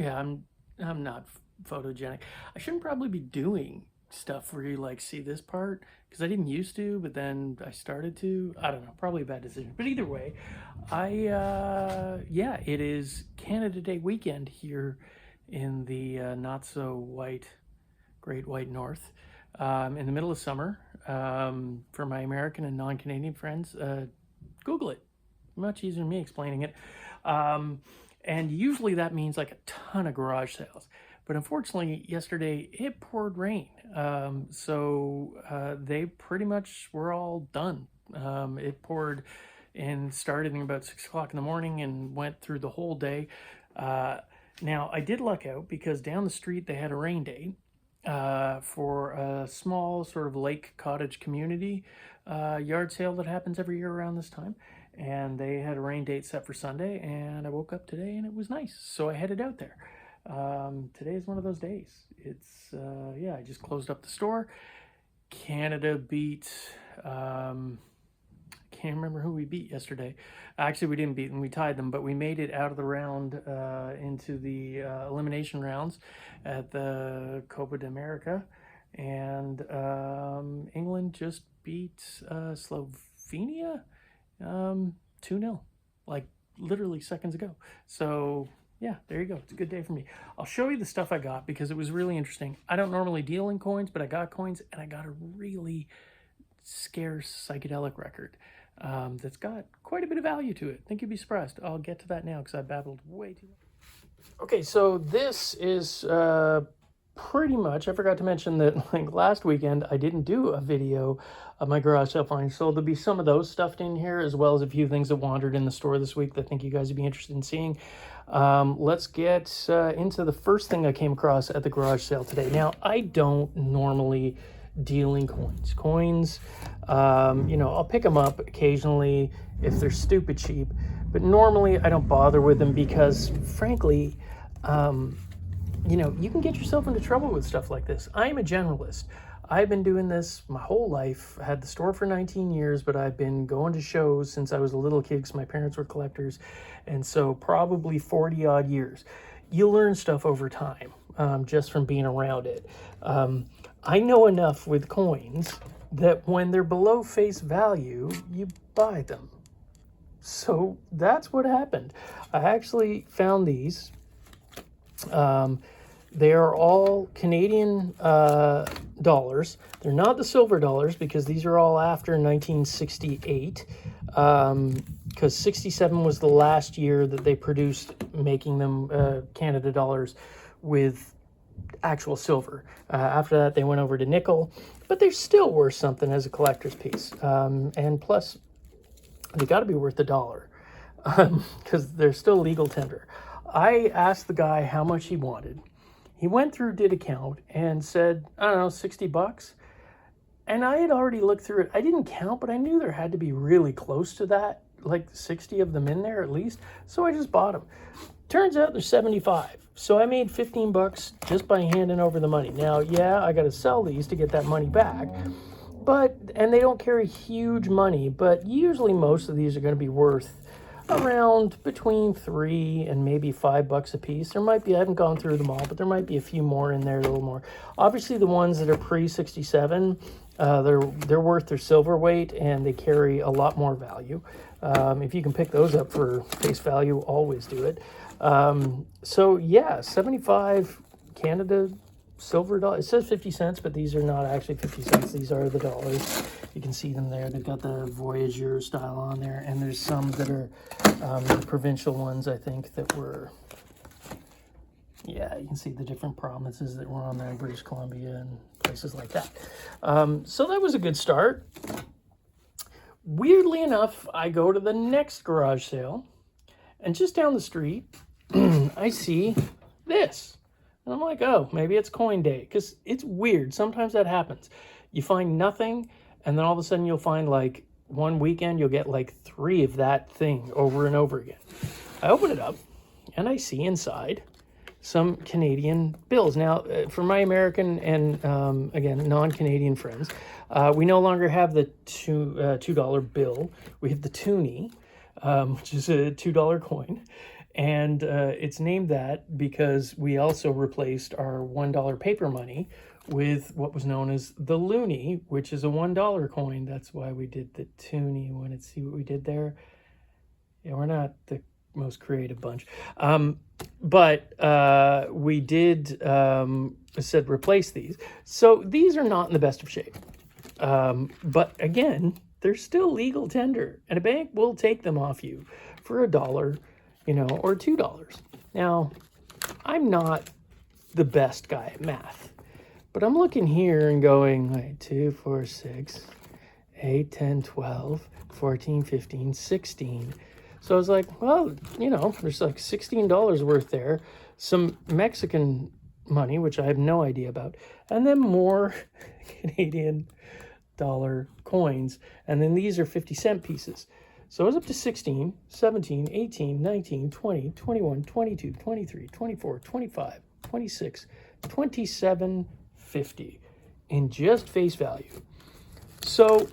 Yeah, I'm not photogenic. I shouldn't probably be doing stuff where you like see this part because I didn't used to, but then I started to. I don't know, probably a bad decision. But either way, yeah, it is Canada Day weekend here in the not so white Great White North, in the middle of summer. For my American and non-Canadian friends, Google it. Much easier than me explaining it. And usually that means like a ton of garage sales. But unfortunately, yesterday it poured rain. So they pretty much were all done. It poured and started in about 6 o'clock in the morning and went through the whole day. Now, I did luck out because down the street they had a rain date for a small sort of lake cottage community yard sale that happens every year around this time. And they had a rain date set for Sunday, and I woke up today and it was nice. So I headed out there. Today is one of those days. It's, yeah, I just closed up the store. Canada beat, can't remember who we beat yesterday. Actually, we didn't beat them, we tied them, but we made it out of the round into the elimination rounds at the Copa de America. And England just beat Slovenia 2-0, like literally seconds ago. So yeah, there you go. It's a good day for me. I'll show you the stuff I got because it was really interesting. I don't normally deal in coins, but I got coins and I got a really scarce psychedelic record that's got quite a bit of value to it. I think you'd be surprised. I'll get to that now because I babbled way too much. Okay, so this is pretty much, I forgot to mention that like last weekend I didn't do a video of my garage sale finds, so there'll be some of those stuffed in here as well as a few things that wandered in the store this week that I think you guys would be interested in seeing. Let's get into the first thing I came across at the garage sale today. Now, I don't normally deal in coins. You know, I'll pick them up occasionally if they're stupid cheap, but normally I don't bother with them because frankly, you know, you can get yourself into trouble with stuff like this. I'm a generalist. I've been doing this my whole life. I had the store for 19 years, but I've been going to shows since I was a little kid because my parents were collectors. And so probably 40 odd years. You learn stuff over time just from being around it. I know enough with coins that when they're below face value, you buy them. So that's what happened. I actually found these. They are all Canadian dollars. They're not the silver dollars because these are all after 1968. Because 67 was the last year that they produced making them Canada dollars with actual silver. After that, they went over to nickel, but they're still worth something as a collector's piece. And plus, they got to be worth $1 because they're still legal tender. I asked the guy how much he wanted. He went through, did a count, and said, I don't know, $60. And I had already looked through it. I didn't count, but I knew there had to be really close to that, like 60 of them in there at least. So I just bought them. Turns out they're 75. So I made $15 just by handing over the money. Now, yeah, I got to sell these to get that money back. And they don't carry huge money, but usually most of these are going to be worth around between $3 and maybe $5 a piece. There might be, I haven't gone through them all, but there might be a few more in there, a little more. Obviously, the ones that are pre-67, they're worth their silver weight and they carry a lot more value. If you can pick those up for face value, always do it. So yeah, 75 Canada silver dollars. It says 50 cents, but these are not actually 50 cents. These are the dollars. You can see them there. They've got the Voyager style on there, and there's some that are the provincial ones, I think, that were, yeah, you can see the different provinces that were on there in British Columbia and places like that. So that was a good start. Weirdly enough, I go to the next garage sale, and just down the street, I see this. And I'm like, oh, maybe it's coin day, because it's weird. Sometimes that happens. You find nothing, and then all of a sudden you'll find, like, one weekend you'll get, like, 3 of that thing over and over again. I open it up, and I see inside some Canadian bills. Now, for my American and, again, non-Canadian friends, we no longer have the $2 bill. We have the toonie, which is a $2 coin. And it's named that because we also replaced our $1 paper money with what was known as the loonie, which is a $1 coin. That's why we did the toonie. Want to see what we did there? Yeah, we're not the most creative bunch. But we did, said replace these. So these are not in the best of shape. But again, they're still legal tender, and a bank will take them off you for $1, or $2. Now, I'm not the best guy at math, but I'm looking here and going, like, 2, 4, 6, 8, 10, 12, 14, 15, 16. So I was like, well, there's like $16 worth there, some Mexican money, which I have no idea about, and then more Canadian dollar coins. And then these are 50-cent pieces. So it was up to 16, 17, 18, 19, 20, 21, 22, 23, 24, 25, 26, 27, 50 in just face value. So,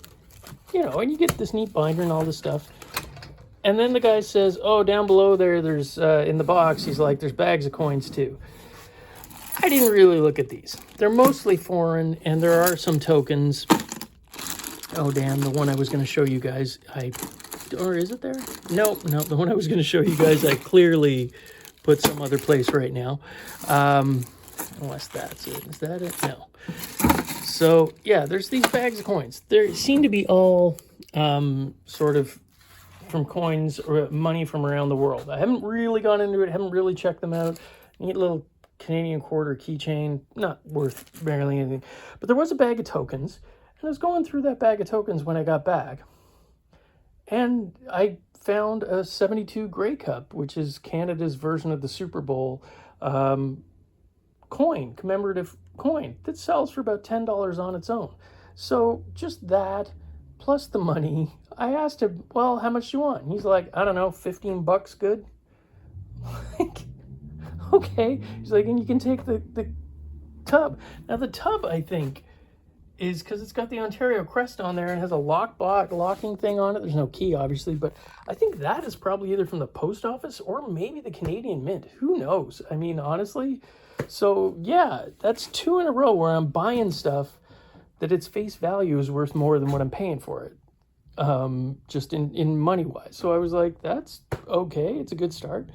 and you get this neat binder and all this stuff. And then the guy says, oh, down below there's in the box, he's like, there's bags of coins too. I didn't really look at these. They're mostly foreign, and there are some tokens. Oh, damn, the one I was going to show you guys, or is it there? No, the one I was going to show you guys, I clearly put some other place right now. Unless that's it. Is that it? No. So, yeah, there's these bags of coins. They seem to be all sort of from coins or money from around the world. I haven't really gone into it, haven't really checked them out. Neat little Canadian quarter keychain, not worth barely anything. But there was a bag of tokens, and I was going through that bag of tokens when I got back, and I found a 72 Grey Cup, which is Canada's version of the Super Bowl coin, commemorative coin, that sells for about $10 on its own. So just that, plus the money. I asked him, well, how much do you want? And he's like, I don't know, $15 good? Like, okay. He's like, and you can take the tub. Now the tub, I think, is because it's got the Ontario crest on there and has a locking thing on it. There's no key, obviously, but I think that is probably either from the post office or maybe the Canadian Mint. Who knows? I mean, honestly. So yeah, that's 2 in a row where I'm buying stuff that its face value is worth more than what I'm paying for it. Just in money wise. So I was like, that's okay. It's a good start.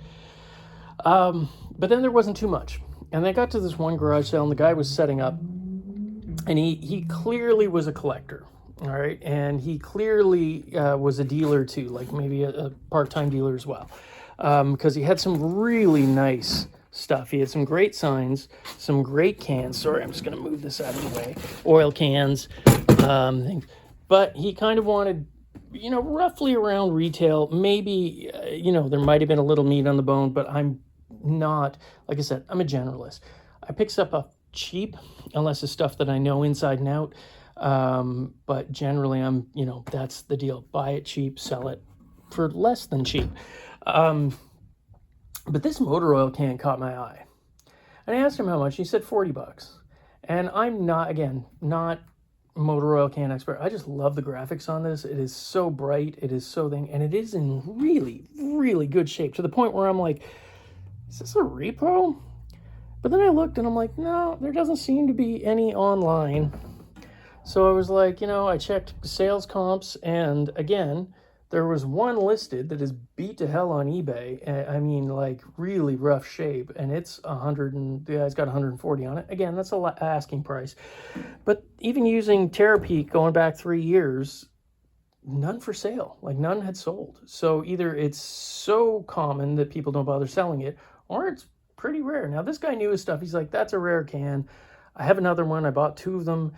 But then there wasn't too much. And they got to this one garage sale, and the guy was setting up, and he clearly was a collector. All right. And he clearly was a dealer too, like maybe a part-time dealer as well. Because he had some really nice stuff. He had some great signs, some great cans. Sorry, I'm just going to move this out of the way. Oil cans, things. But he kind of wanted, roughly around retail. Maybe, there might have been a little meat on the bone, but I'm not, like I said, I'm a generalist. I pick stuff up cheap, unless it's stuff that I know inside and out. But generally I'm, that's the deal. Buy it cheap, sell it for less than cheap. But this motor oil can caught my eye. And I asked him how much. He said $40. And I'm not motor oil can expert. I just love the graphics on this. It is so bright. It is so thing. And it is in really, really good shape, to the point where I'm like, is this a repo? But then I looked and I'm like, no, there doesn't seem to be any online. So I was like, I checked sales comps, and again, there was one listed that is beat to hell on eBay. I mean, like really rough shape, and it's 100, and the guy's got 140 on it. Again, that's a asking price. But even using Terapeak going back 3 years, none for sale. Like none had sold. So either it's so common that people don't bother selling it, or it's pretty rare. Now this guy knew his stuff. He's like, that's a rare can. I have another one. I bought 2 of them,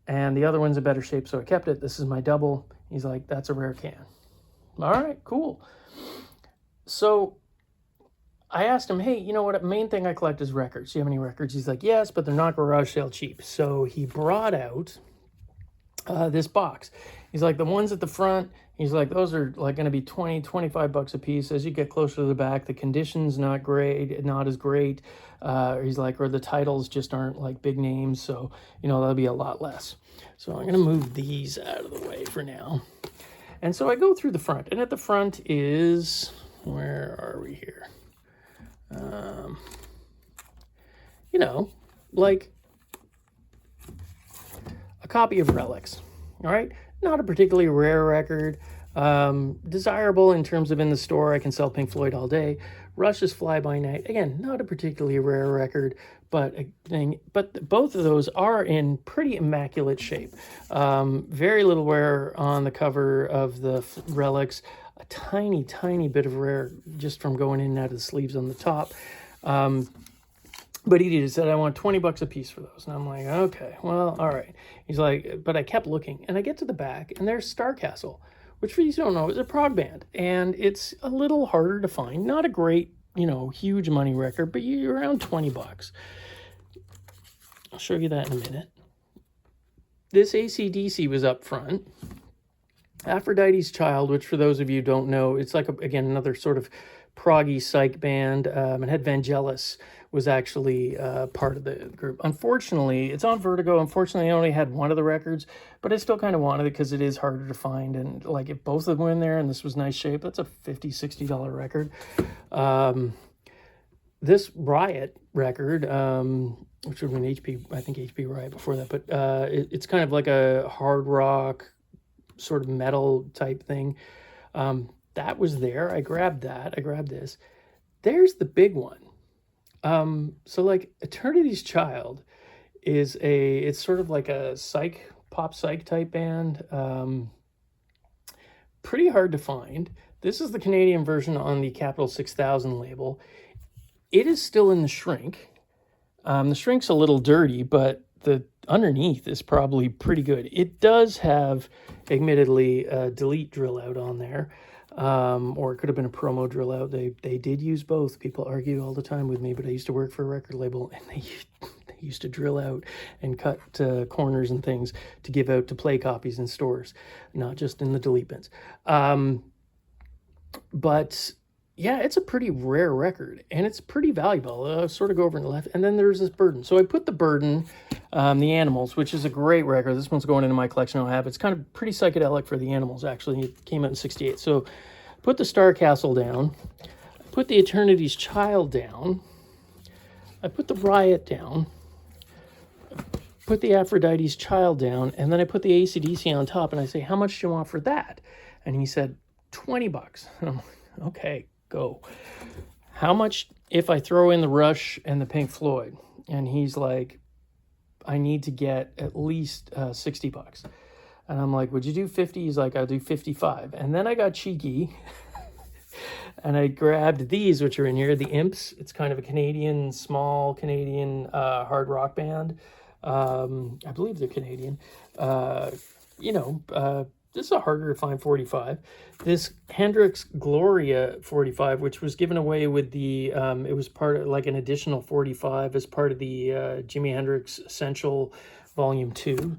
and the other one's in better shape, so I kept it. This is my double. He's like, that's a rare can. All right, cool. So I asked him, hey, you know what? Main thing I collect is records. Do you have any records? He's like, yes, but they're not garage sale cheap. So he brought out this box. He's like, the ones at the front, he's like, those are like going to be $20-25 a piece. As you get closer to the back, the condition's not great, not as great. He's like, or the titles just aren't like big names. So, that'll be a lot less. So I'm going to move these out of the way for now. And so I go through the front, and at the front is, where are we here? You know, like a copy of Relics, all right? Not a particularly rare record. Desirable in terms of in the store, I can sell Pink Floyd all day. Rush is Fly By Night. Again, not a particularly rare record, but a thing. But both of those are in pretty immaculate shape. Very little wear on the cover of the Relics. A tiny, tiny bit of wear just from going in and out of the sleeves on the top. But he said, I want $20 a piece for those. And I'm like, okay, well, all right. He's like, but I kept looking. And I get to the back, and there's Starcastle, which for you who don't know is a prog band. And it's a little harder to find. Not a great, huge money record, but you're around $20. I'll show you that in a minute. This AC/DC was up front. Aphrodite's Child, which for those of you who don't know, it's like, again, another sort of proggy psych band. It had Vangelis was actually part of the group. Unfortunately, it's on Vertigo. Unfortunately, I only had one of the records, but I still kind of wanted it because it is harder to find. And like if both of them were in there and this was nice shape, that's a $50, $60 record. This Riot record, which would have been HP Riot before that, but it's kind of like a hard rock sort of metal type thing. That was there. I grabbed that. I grabbed this. There's the big one. So like Eternity's Child it's sort of like a pop psych type band. Pretty hard to find. This is the Canadian version on the Capitol 6000 label. It is still in the shrink. The shrink's a little dirty, but the underneath is probably pretty good. It does have, admittedly, a delete drill out on there. Or it could have been a promo drill out. They did use both. People argue all the time with me, but I used to work for a record label, and they used to drill out and cut corners and things to give out to play copies in stores, not just in the delete bins. But yeah, it's a pretty rare record, and it's pretty valuable. I'll sort of go over on the left, and then there's this Burden. So I put the Burden, The Animals, which is a great record. This one's going into my collection. I'll have. It's kind of pretty psychedelic for The Animals, actually. It came out in '68. So put the Starcastle down. I put the Eternity's Child down. I put the Riot down. Put the Aphrodite's Child down, and then I put the AC/DC on top, and I say, how much do you want for that? And he said, $20. And I'm like, okay, go. How much if I throw in the Rush and the Pink Floyd? And he's like, I need to get at least $60. And I'm like, would you do 50? He's like, I'll do 55. And then I got cheeky and I grabbed these, which are in here, the Imps. It's kind of a small Canadian hard rock band. I believe they're Canadian. This is a harder to find 45. This Hendrix Gloria 45, which was given away with the, it was part of like an additional 45 as part of the Jimi Hendrix Essential Volume 2.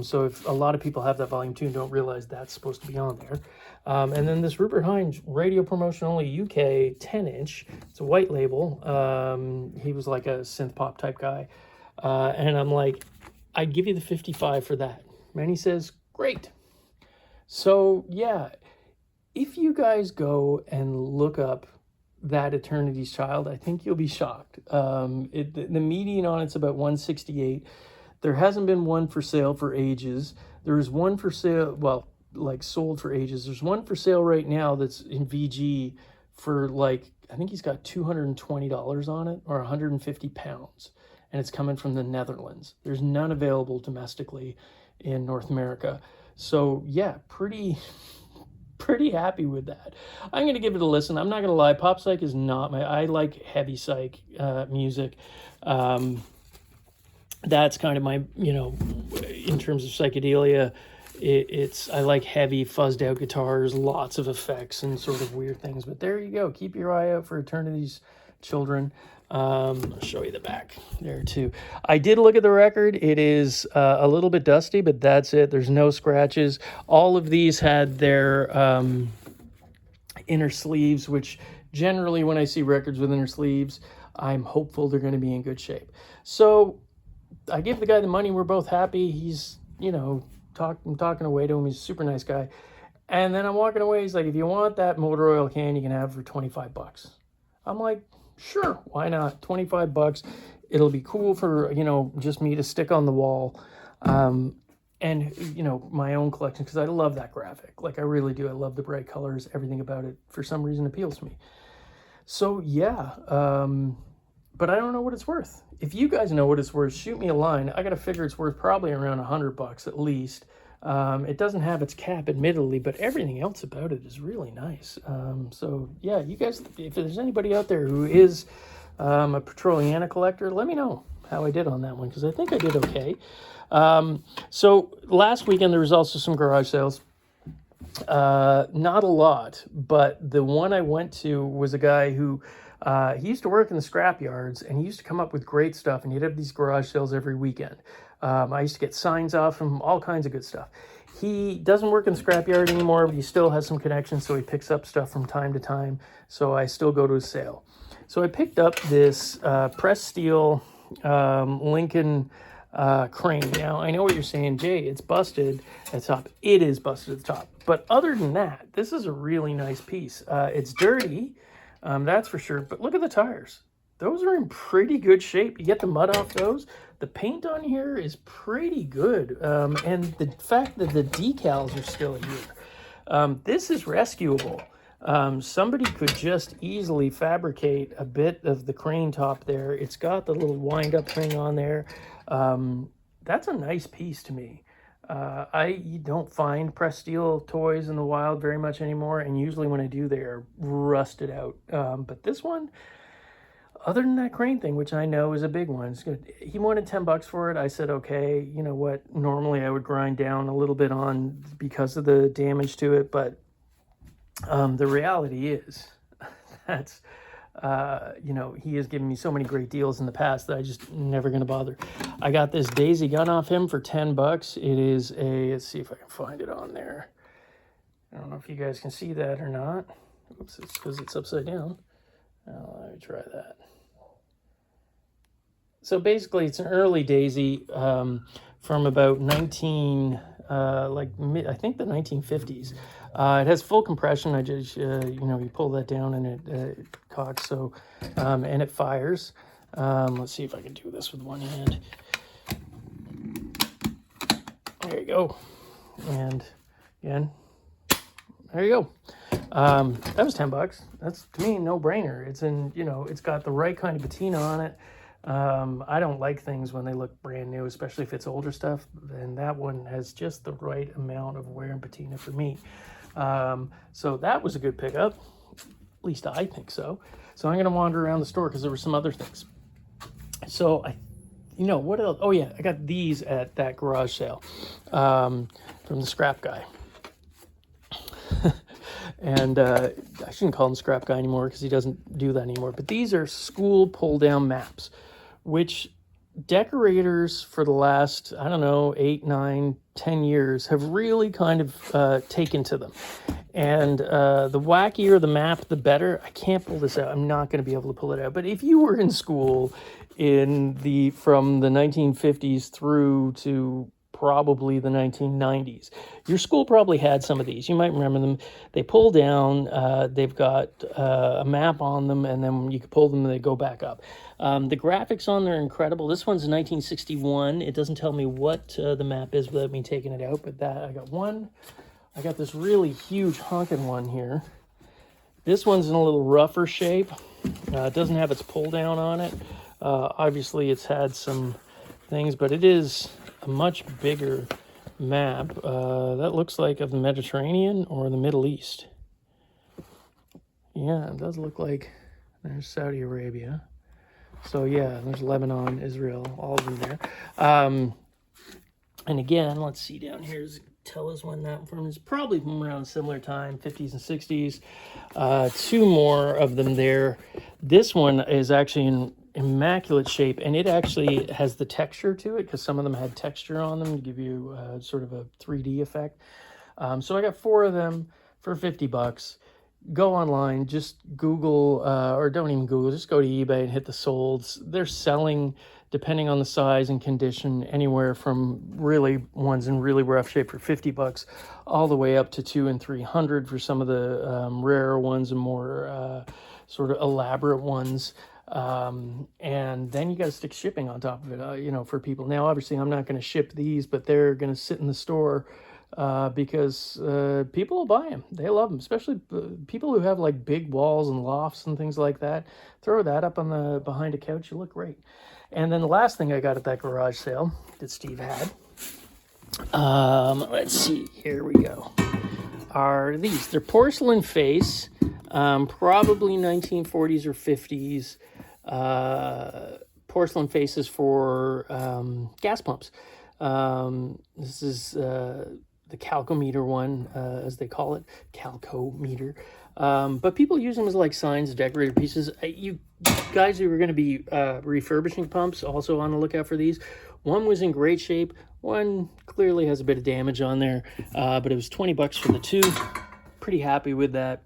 So if a lot of people have that Volume 2 and don't realize that's supposed to be on there. And then this Rupert Hines Radio Promotion Only UK 10-inch. It's a white label. He was like a synth pop type guy. And I'm like, I'd give you the 55 for that. And he says, great. So yeah, if you guys go and look up that Eternity's Child, I think you'll be shocked. The median on it's about 168. There hasn't been one for sale for ages. There's one for sale, well, like sold for ages. There's one for sale right now that's in VG for like, I think he's got $220 on it, or 150 pounds. And it's coming from the Netherlands. There's none available domestically in North America. So yeah, pretty happy with that. I'm going to give it a listen. I'm not going to lie. Pop Psych is not I like heavy psych music. That's kind of my, in terms of psychedelia, I like heavy fuzzed out guitars, lots of effects and sort of weird things. But there you go. Keep your eye out for Eternity's Children. I'll show you the back there too. I did look at the record. It is a little bit dusty, but that's it. There's no scratches. All of these had their inner sleeves, which generally when I see records with inner sleeves, I'm hopeful they're going to be in good shape. So I give the guy the money. We're both happy. He's, I'm talking away to him. He's a super nice guy. And then I'm walking away. He's like, if you want that motor oil can, you can have it for $25. I'm like, Sure, why not? 25 bucks. It'll be cool for, you know, just me to stick on the wall. And, you know, my own collection, because I love that graphic. Like, I really do. I love the bright colors. Everything about it, for some reason, appeals to me. So, yeah. But I don't know what it's worth. If you guys know what it's worth, shoot me a line. I got to figure it's worth probably around 100 bucks at least. It doesn't have its cap, admittedly, but everything else about it is really nice. So, yeah, you guys, if there's anybody out there who is a Petroliana collector, let me know how I did on that one, because I think I did okay. So last weekend there was also some garage sales. Not a lot, but the one I went to was a guy who he used to work in the scrap yards, and he used to come up with great stuff, and he'd have these garage sales every weekend. I used to get signs off him, all kinds of good stuff. He doesn't work in the scrap yard anymore, but he still has some connections, so he picks up stuff from time to time. So I still go to his sale. So I picked up this pressed steel Lincoln crane. Now, I know what you're saying, Jay, it's busted at the top. It is busted at the top. But other than that, this is a really nice piece. It's dirty, that's for sure. But look at the tires. Those are in pretty good shape. You get the mud off those. The paint on here is pretty good. And the fact that the decals are still here. This is rescuable. Somebody could just easily fabricate a bit of the crane top there. It's got the little wind-up thing on there. That's a nice piece to me. I don't find pressed steel toys in the wild very much anymore, and usually when I do, they are rusted out. But this one, other than that crane thing, which I know is a big one, it's good. He wanted 10 bucks for it. I said, okay, you know what? Normally I would grind down a little bit on because of the damage to it, but the reality is that's, you know, he has given me so many great deals in the past that I just never going to bother. I got this Daisy gun off him for 10 bucks. It is a, let's see if I can find it on there. I don't know if you guys can see that or not. Oops, it's because it's upside down. Let me try that. So basically it's an early Daisy from about I think the 1950s. It has full compression. I just, you know, you pull that down and it cocks, so, and it fires. Let's see if I can do this with one hand. There you go. And again, there you go. That was 10 bucks. That's, to me, no brainer. It's in, you know, it's got the right kind of patina on it. I don't like things when they look brand new, especially if it's older stuff, and that one has just the right amount of wear and patina for me. So that was a good pickup, at least I think so. So I'm going to wander around the store because there were some other things. So you know, what else? Oh yeah, I got these at that garage sale, from the scrap guy. And I shouldn't call him scrap guy anymore because he doesn't do that anymore. But these are school pull-down maps, which decorators for the last, I don't know, 8, 9, 10 years have really kind of taken to them. And the wackier the map, the better. I can't pull this out. I'm not going to be able to pull it out. But if you were in school from the 1950s through to probably the 1990s, your school probably had some of these. You might remember them. They pull down, they've got a map on them, and then you can pull them and they go back up. The graphics on there are incredible. This one's 1961. It doesn't tell me what the map is without me taking it out, but that I got one. I got this really huge honking one here. This one's in a little rougher shape. It doesn't have its pull down on it. Obviously it's had some things, but it is a much bigger map. That looks like of the Mediterranean or the Middle East. Yeah, it does look like there's Saudi Arabia. So yeah, there's Lebanon, Israel, all of them there. And again, let's see down here. Tell us when that from is. Probably from around similar time, 50s and 60s. Two more of them there. This one is actually in immaculate shape, and it actually has the texture to it because some of them had texture on them to give you sort of a 3D effect. So I got 4 of them for 50 bucks. Go online, just Google, or don't even Google, just go to eBay and hit the solds. They're selling, depending on the size and condition, anywhere from really ones in really rough shape for 50 bucks all the way up to $200 and $300 for some of the rarer ones and more sort of elaborate ones. And then you got to stick shipping on top of it, you know, for people. Now, obviously, I'm not going to ship these, but they're going to sit in the store because people will buy them. They love them, especially people who have like big walls and lofts and things like that. Throw that up on the behind a couch, you look great. And then the last thing I got at that garage sale that Steve had, let's see, here we go, are these. They're porcelain face, probably 1940s or 50s. Porcelain faces for gas pumps. This is the calcometer one, as they call it, calcometer. But people use them as like signs, decorated pieces. You guys who are going to be refurbishing pumps, also on the lookout for these. One was in great shape. One clearly has a bit of damage on there, but it was 20 bucks for the two. Pretty happy with that.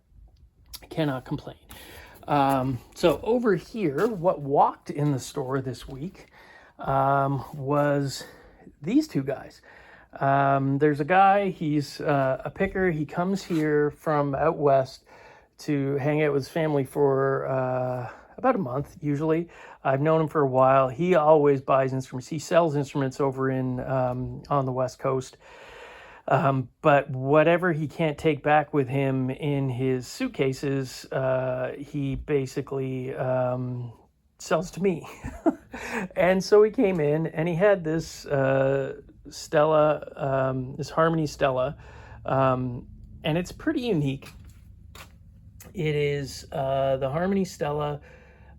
I cannot complain. So over here, what walked in the store this week was these two guys. There's a guy, he's a picker. He comes here from out west to hang out with his family for about a month, usually. I've known him for a while. He always buys instruments. He sells instruments over in on the West Coast. But whatever he can't take back with him in his suitcases, he basically sells to me. And so he came in and he had this Stella, this Harmony Stella, and it's pretty unique. It is the Harmony Stella,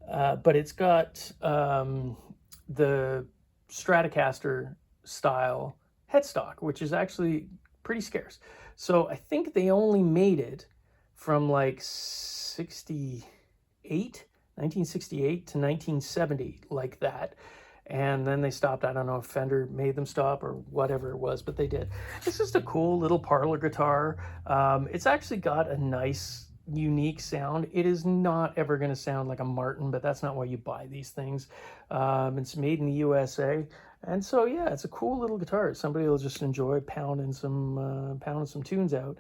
but it's got the Stratocaster style headstock, which is actually pretty scarce. So I think they only made it from like 1968 to 1970, like that. And then they stopped. I don't know if Fender made them stop or whatever it was, but they did. It's just a cool little parlor guitar. It's actually got a nice, unique sound. It is not ever going to sound like a Martin, but that's not why you buy these things. It's made in the USA. And so, yeah, it's a cool little guitar. Somebody will just enjoy pounding some tunes out.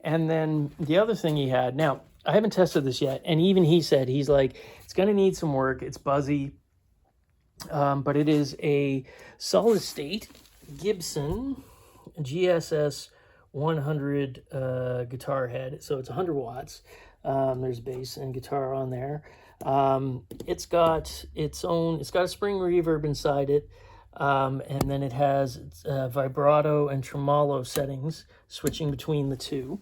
And then the other thing he had, now, I haven't tested this yet, and even he said, he's like, it's going to need some work. It's buzzy, but it is a solid state Gibson GSS 100 guitar head. So it's 100 watts. There's bass and guitar on there. It's got a spring reverb inside it. And then it has vibrato and tremolo settings, switching between the two.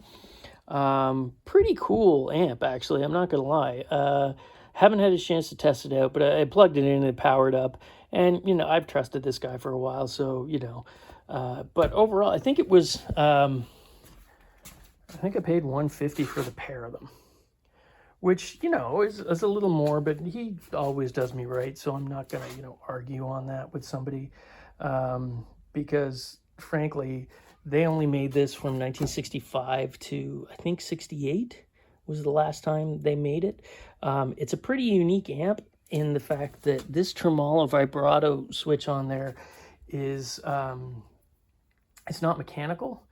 Pretty cool amp, actually. I'm not going to lie. Haven't had a chance to test it out, but I plugged it in and it powered up. And, you know, I've trusted this guy for a while, so, you know. But overall, I think it was, I think I paid $150 for the pair of them. Which, you know, is a little more, but he always does me right, so I'm not going to, you know, argue on that with somebody, because, frankly, they only made this from 1965 to, I think, 68 was the last time they made it. It's a pretty unique amp in the fact that this tremolo vibrato switch on there is, it's not mechanical.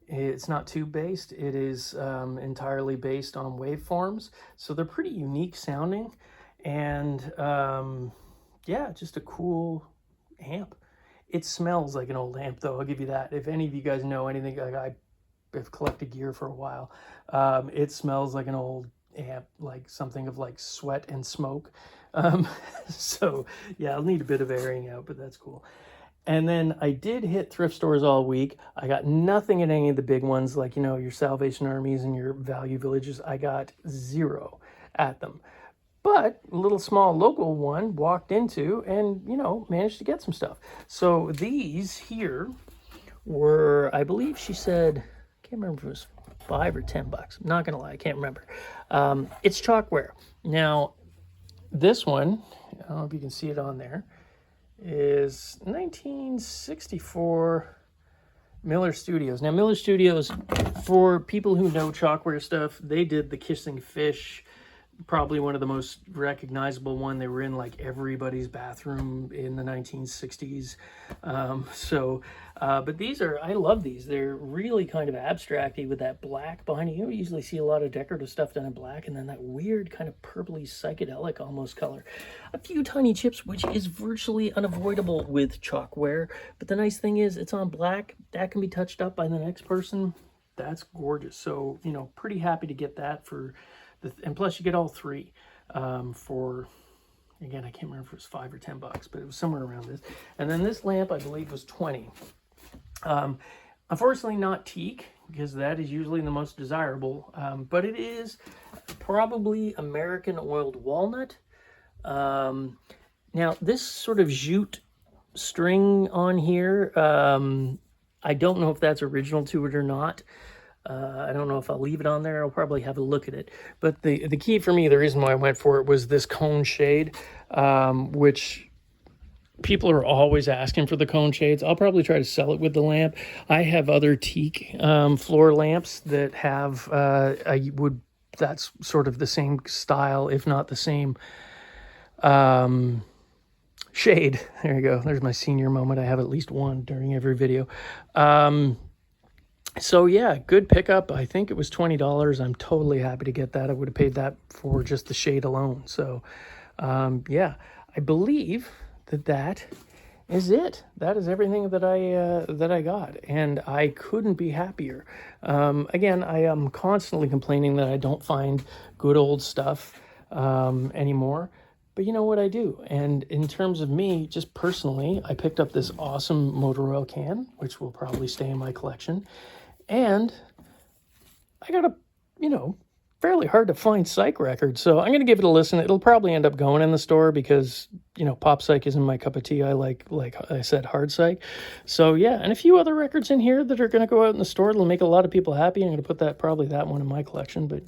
It's not tube-based. It is entirely based on waveforms. So they're pretty unique sounding. And, yeah, just a cool amp. It smells like an old amp, though. I'll give you that. If any of you guys know anything, like I've collected gear for a while. It smells like an old amp, like something of like sweat and smoke. So, yeah, I'll need a bit of airing out, but that's cool. And then I did hit thrift stores all week. I got nothing at any of the big ones, like, you know, your Salvation Armies and your Value Villages. I got zero at them. But a little small local one walked into and, you know, managed to get some stuff. So these here were, I believe she said, I can't remember if it was $5 or $10. I'm not going to lie, I can't remember. It's chalkware. Now, this one, I don't know if you can see it on there, is 1964 Miller Studios. Now, Miller Studios, for people who know chalkware stuff, they did the Kissing Fish, probably one of the most recognizable one. They were in like everybody's bathroom in the 1960s. But these are, I love these. They're really kind of abstracty with that black behind it. You don't usually see a lot of decorative stuff done in black, and then that weird kind of purpley psychedelic almost color. A few tiny chips, which is virtually unavoidable with chalkware. But the nice thing is it's on black. That can be touched up by the next person. That's gorgeous. So, you know, pretty happy to get that for and plus you get all three for, again, I can't remember if it was $5 or $10, but it was somewhere around this. And then this lamp, I believe, was 20. Unfortunately not teak, because that is usually the most desirable, but it is probably American oiled walnut. Now this sort of jute string on here, I don't know if that's original to it or not. I don't know if I'll leave it on there. I'll probably have a look at it. But the key for me, the reason why I went for it was this cone shade, which people are always asking for the cone shades. I'll probably try to sell it with the lamp. I have other teak floor lamps that have, that's sort of the same style, if not the same shade. There you go. There's my senior moment. I have at least one during every video. So yeah, good pickup. I think it was $20. I'm totally happy to get that. I would have paid that for just the shade alone. So yeah, I believe that is it. That is everything that I got, and I couldn't be happier. Again, I am constantly complaining that I don't find good old stuff anymore. But you know what I do? And in terms of me, just personally, I picked up this awesome motor oil can, which will probably stay in my collection. And I got a, you know, fairly hard to find psych record. So I'm going to give it a listen. It'll probably end up going in the store because, you know, Pop Psych isn't my cup of tea. I like I said, hard psych. So yeah, and a few other records in here that are going to go out in the store. It'll make a lot of people happy. I'm going to put probably that one in my collection. But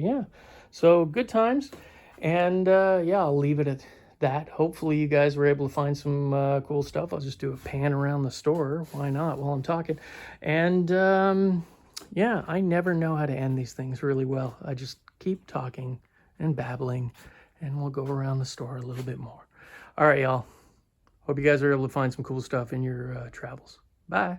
yeah, so good times. And yeah, I'll leave it at that. Hopefully you guys were able to find some cool stuff. I'll just do a pan around the store. Why not, while I'm talking? And yeah, I never know how to end these things really well. I just keep talking and babbling, and we'll go around the store a little bit more. All right, y'all. Hope you guys are able to find some cool stuff in your travels. Bye.